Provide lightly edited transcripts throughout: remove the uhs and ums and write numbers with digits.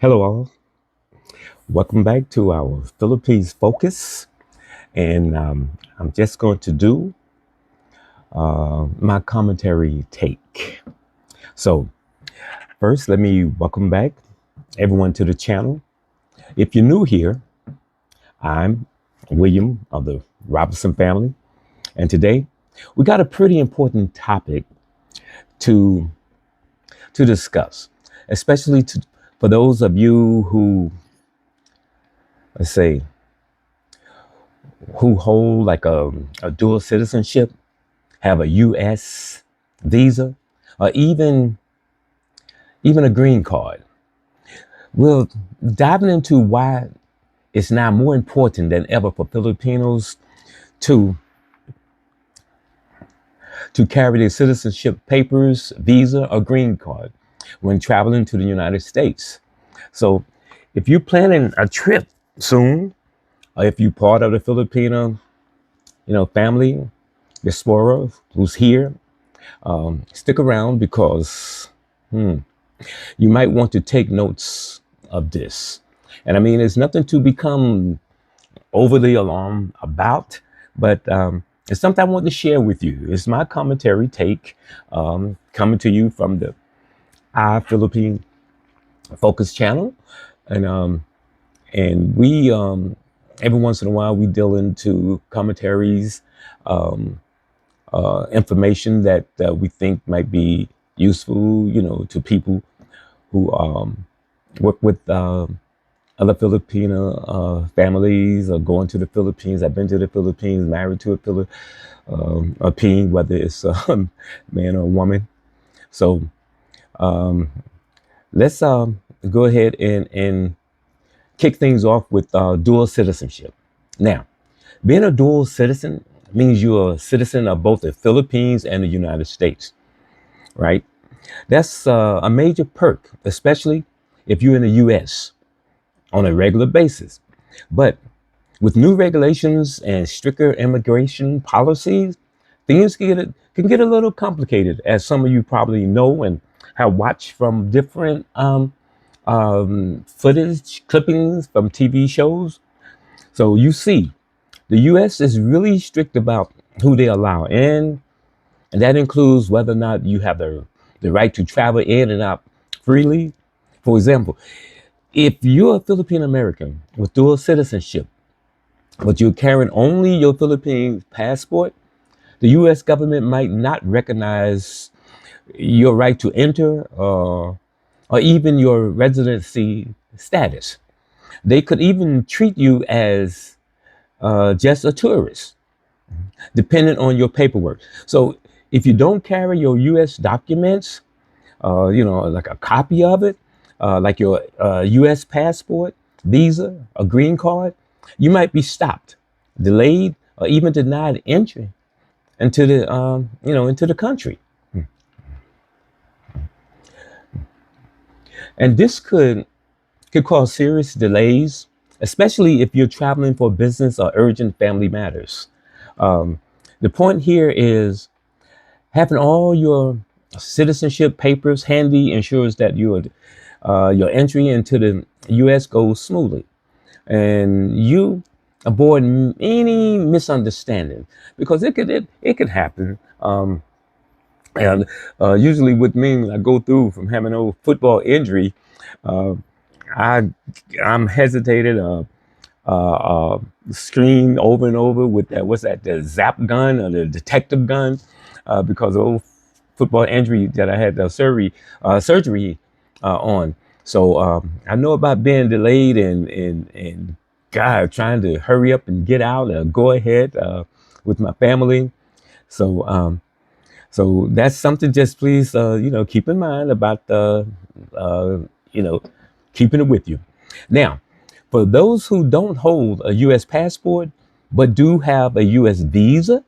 Hello, all. Welcome back to our Philippines focus. And I'm just going to do my commentary take. So, first, let me welcome back everyone to the channel. If you're new here, I'm William of the Robinson family. And today, we got a pretty important topic to, to discuss, especially for those of you who, let's say, who hold like a dual citizenship, have a U.S. visa, or even a green card. We'll diving into why it's now more important than ever for Filipinos to carry their citizenship papers, visa, or green card when traveling to the United States. So, if you're planning a trip soon, or if you're part of the Filipino, family, diaspora who's here, stick around because you might want to take notes of this. And I mean, it's nothing to become overly alarmed about, but it's something I want to share with you. It's my commentary take coming to you from the Philippine Focus channel. And we, every once in a while, we deal into commentaries, information that we think might be useful, to people who work with other Filipino families or going to the Philippines. I've been to the Philippines, married to a Philippine, whether it's a man or a woman. So let's go ahead and kick things off with dual citizenship. Now, being a dual citizen means you're a citizen of both the Philippines and the United States, right? That's a major perk, especially if you're in the U.S. on a regular basis. But with new regulations and stricter immigration policies, things can get a little complicated, as some of you probably know and have watched from different footage clippings from TV shows. So you see, the U.S. is really strict about who they allow in, and that includes whether or not you have the right to travel in and out freely. For example, if you're a Filipino American with dual citizenship, but you're carrying only your Philippine passport, the U.S. government might not recognize your right to enter or even your residency status. They could even treat you as just a tourist, depending on your paperwork. So if you don't carry your U.S. documents, like a copy of it, like your U.S. passport, visa, a green card, you might be stopped, delayed, or even denied entry into the country. And this could cause serious delays, especially if you're traveling for business or urgent family matters. Um, the point here is having all your citizenship papers handy ensures that your entry into the U.S. goes smoothly, and you avoid any misunderstanding because it could happen. And usually with me, when I go through from having a football injury, uh, I I'm hesitated. Scream over and over with that. What's that? The zap gun or the detective gun? Because of old football injury that I had the surgery on. So I know about being delayed and God trying to hurry up and get out. Go ahead with my family. So so that's something. Just please keep in mind about uh, you know keeping it with you. Now, for those who don't hold a U.S. passport but do have a U.S. visa,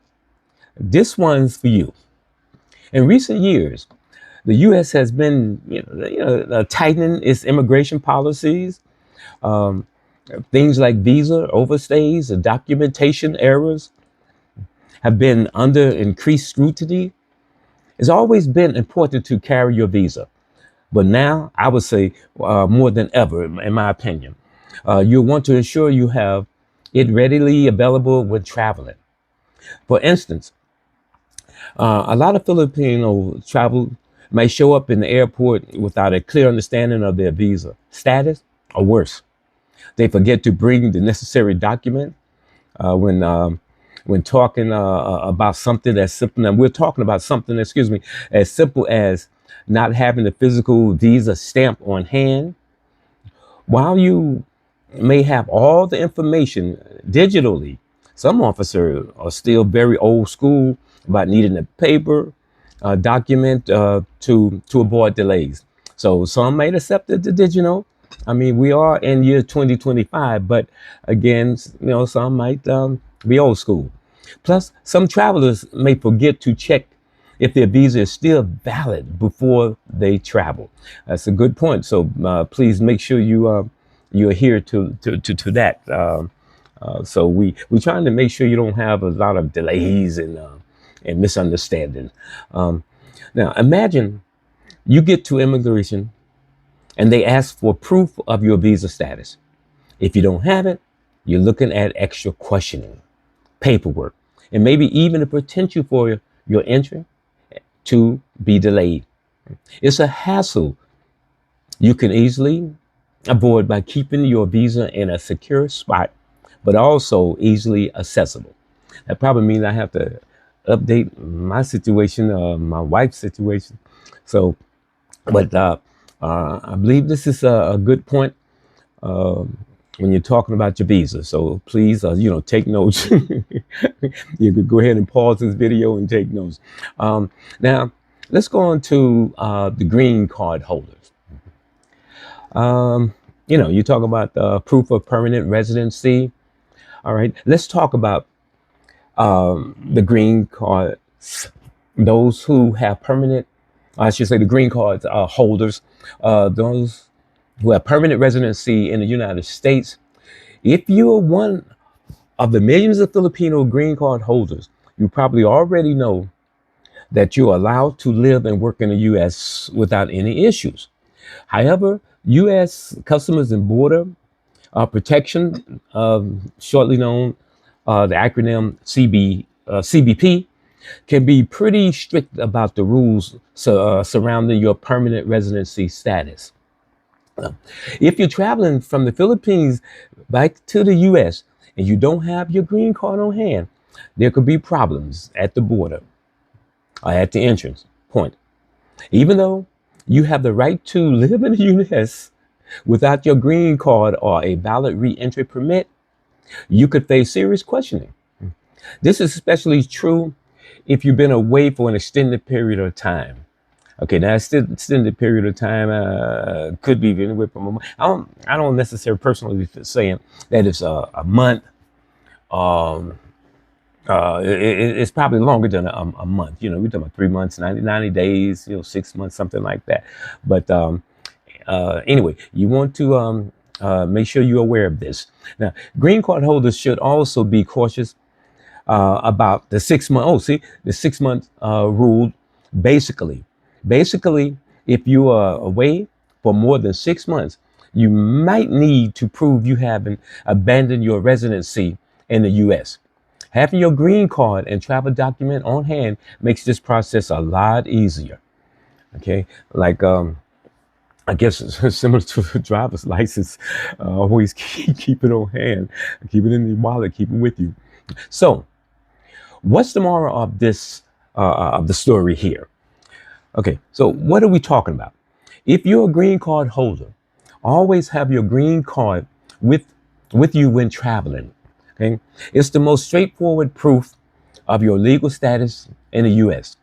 this one's for you. In recent years, the U.S. has been tightening its immigration policies. Um, Things like visa overstays and documentation errors have been under increased scrutiny. It's always been important to carry your visa. But now, I would say more than ever, in my opinion, you want to ensure you have it readily available when traveling. For instance, a lot of Filipino travel may show up in the airport without a clear understanding of their visa status, or worse, they forget to bring the necessary document uh, when um, when talking about something as simple. And we're talking about something, excuse me, as simple as not having the physical visa stamp on hand. While you may have all the information digitally, some officers are still very old school about needing a paper document to avoid delays. So some might accept the digital. I mean, we are in year 2025, but again, some might be old school. Plus, some travelers may forget to check if their visa is still valid before they travel. That's a good point. So please make sure you adhere to that. So we're trying to make sure you don't have a lot of delays and misunderstanding. Um, Now imagine you get to immigration and they ask for proof of your visa status. If you don't have it, you're looking at extra questioning, paperwork, and maybe even the potential for your entry to be delayed. It's a hassle you can easily avoid by keeping your visa in a secure spot, but also easily accessible. That probably means I have to update my situation, my wife's situation. So, but I believe this is a good point when you're talking about your visa. So please, take notes. You could go ahead and pause this video and take notes. Now, let's go on to the green card holders. You talk about proof of permanent residency. All right, let's talk about the green cards. Those who have permanent, I should say, the green cards holders, those who have permanent residency in the United States. If you are one of the millions of Filipino green card holders, you probably already know that you're allowed to live and work in the U.S. without any issues. However, U.S. Customs and Border Protection, shortly known the acronym CBP, can be pretty strict about the rules surrounding your permanent residency status. If you're traveling from the Philippines back to the US and you don't have your green card on hand, there could be problems at the border or at the entrance point. Even though you have the right to live in the US without your green card or a valid re-entry permit, you could face serious questioning. This is especially true if you've been away for an extended period of time. Okay, now extended period of time could be anywhere from a month. I don't necessarily personally saying that it's a month. Um, it's probably longer than a month. We're talking about 3 months, 90 days, 6 months, something like that. But anyway, you want to make sure you're aware of this. Now, green card holders should also be cautious about the 6 month. Oh, see, the 6 month rule. Basically, if you are away for more than 6 months, you might need to prove you haven't abandoned your residency in the U.S. Having your green card and travel document on hand makes this process a lot easier. Okay, like I guess it's similar to a driver's license. Always keep it on hand, keep it in your wallet, keep it with you. So, what's the moral of this of the story here? Okay, so what are we talking about? If you're a green card holder, always have your green card with with you when traveling. Okay, it's the most straightforward proof of your legal status in the U.S.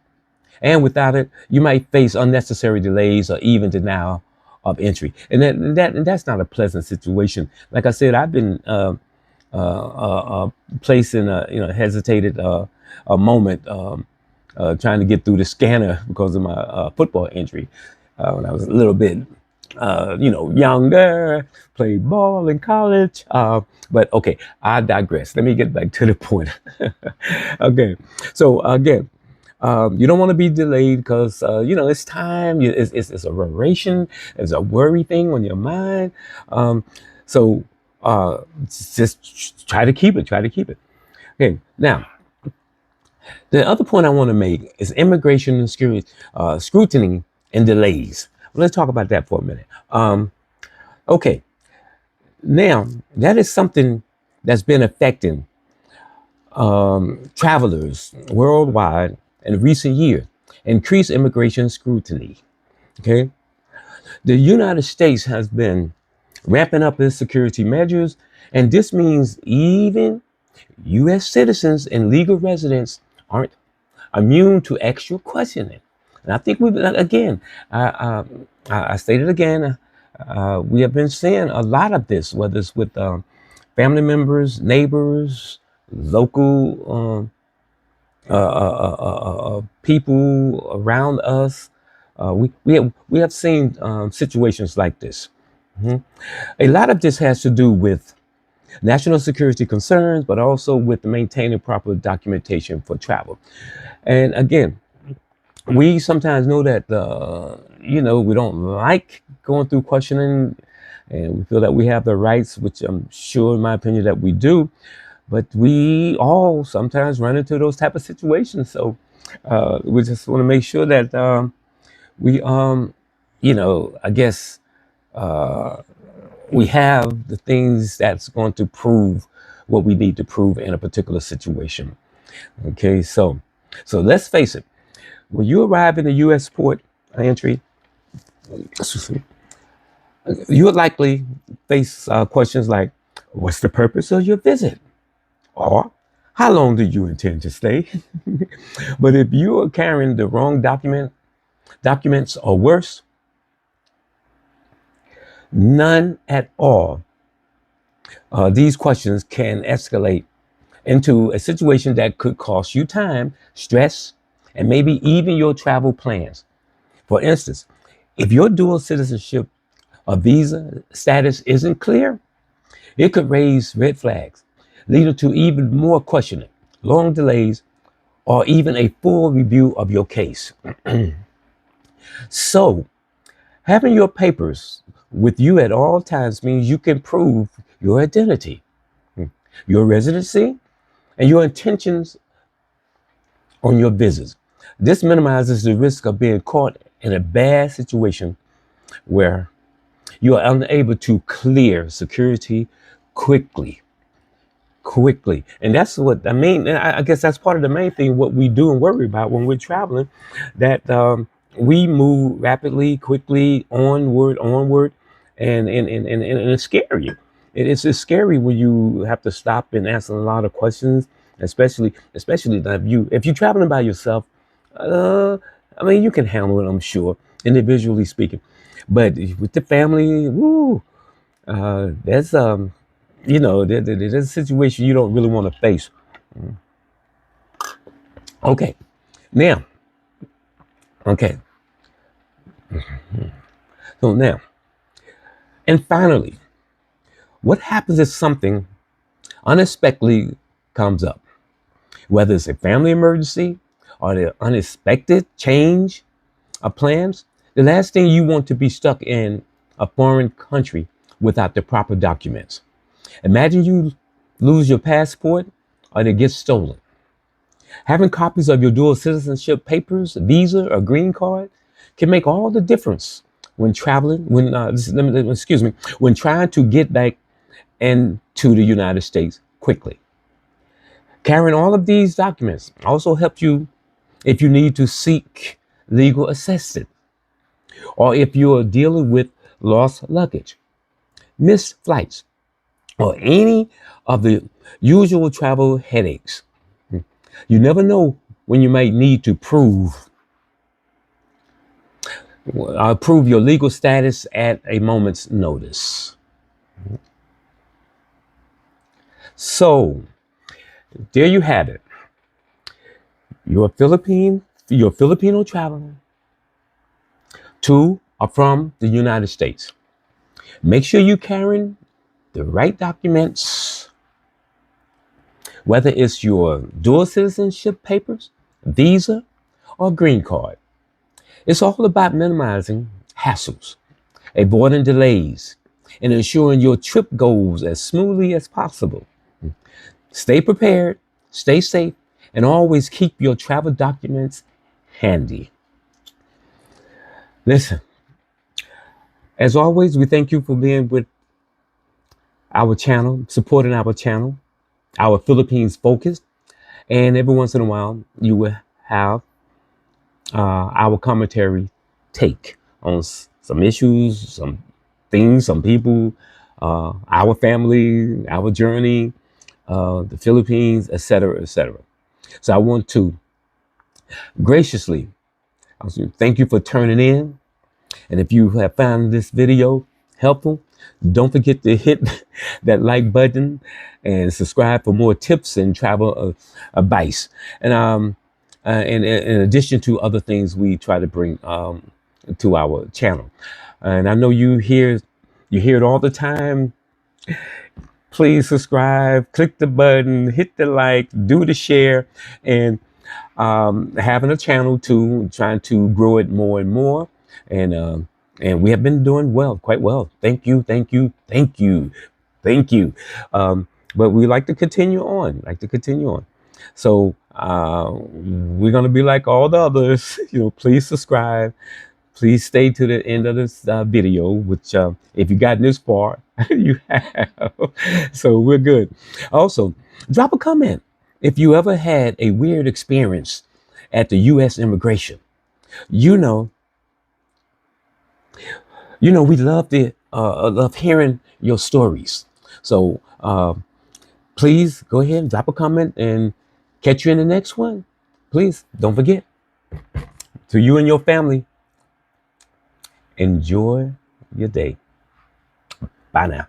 And without it, you might face unnecessary delays or even denial of entry. And that's not a pleasant situation. Like I said, I've been placed in hesitated a moment trying to get through the scanner because of my football injury when I was a little bit younger, played ball in college. But okay, I digress. Let me get back to the point. Okay, so again, You don't want to be delayed because it's time. It's a reparation. It's a worry thing on your mind. Um, so just try to keep it. Try to keep it. Okay. Now, the other point I want to make is immigration and scrutiny and delays. Let's talk about that for a minute. Okay. Now, that is something that's been affecting travelers worldwide in recent years. Increased immigration scrutiny. Okay. The United States has been ramping up its security measures, and this means even U.S. citizens and legal residents aren't immune to extra questioning. And I think again, I stated again, we have been seeing a lot of this, whether it's with family members, neighbors, local people around us. We have seen situations like this. Mhm. A lot of this has to do with national security concerns, but also with maintaining proper documentation for travel. And again, we sometimes know that we don't like going through questioning, and we feel that we have the rights, which I'm sure, in my opinion, that we do. But we all sometimes run into those type of situations. So we just want to make sure that we, I guess, we have the things that's going to prove what we need to prove in a particular situation. Okay, so let's face it. When you arrive in the U.S. port entry, you would likely face questions like, "What's the purpose of your visit?" Or, "How long do you intend to stay?" But if you are carrying the wrong documents, or worse, none at all, these questions can escalate into a situation that could cost you time, stress, and maybe even your travel plans. For instance, if your dual citizenship or visa status isn't clear, it could raise red flags, leading to even more questioning, long delays, or even a full review of your case. So, having your papers with you at all times means you can prove your identity, your residency, and your intentions on your visits. This minimizes the risk of being caught in a bad situation where you are unable to clear security quickly. And that's what I mean. I guess that's part of the main thing, what we do and worry about when we're traveling, that we move rapidly, quickly, onward, and it's scary. It's scary when you have to stop and answer a lot of questions, especially that if you're traveling by yourself. uh I mean, you can handle it, I'm sure, individually speaking, but with the family, woo, there's there's a situation you don't really want to face. Okay, now, okay, so now, and finally, what happens if something unexpectedly comes up, whether it's a family emergency or the unexpected change of plans? The last thing you want to be stuck in a foreign country without the proper documents. Imagine you lose your passport or they get stolen. Having copies of your dual citizenship papers, visa, or green card can make all the difference when traveling, when trying to get back into the United States quickly. Carrying all of these documents also helps you if you need to seek legal assistance or if you are dealing with lost luggage, missed flights, or any of the usual travel headaches. You never know when you might need to prove your legal status at a moment's notice. So there you have it. You're a Filipino traveler to or from the United States. Make sure you're carrying the right documents, whether it's your dual citizenship papers, visa, or green card. It's all about minimizing hassles, avoiding delays, and ensuring your trip goes as smoothly as possible. Stay prepared, stay safe, and always keep your travel documents handy. Listen, as always, we thank you for being with our channel, supporting our Philippines focus, and every once in a while, you will have our commentary take on some issues, some things, some people, our family, our journey, the Philippines, etc., etc. So I want to graciously thank you for turning in. And if you have found this video helpful, don't forget to hit that like button and subscribe for more tips and travel advice. And in addition to other things we try to bring to our channel. And I know you hear it all the time. Please subscribe, click the button, hit the like, do the share, and having a channel too, trying to grow it more and more. And we have been doing well, quite well. Thank you, thank you, thank you, thank you. But we like to continue on, So we're gonna be like all the others. Please subscribe. Please stay to the end of this video, which if you got this far, you have. So we're good. Also, drop a comment if you ever had a weird experience at the U.S. immigration. You know, we love hearing your stories. So please go ahead and drop a comment and catch you in the next one. Please don't forget. To you and your family, enjoy your day. Bye now.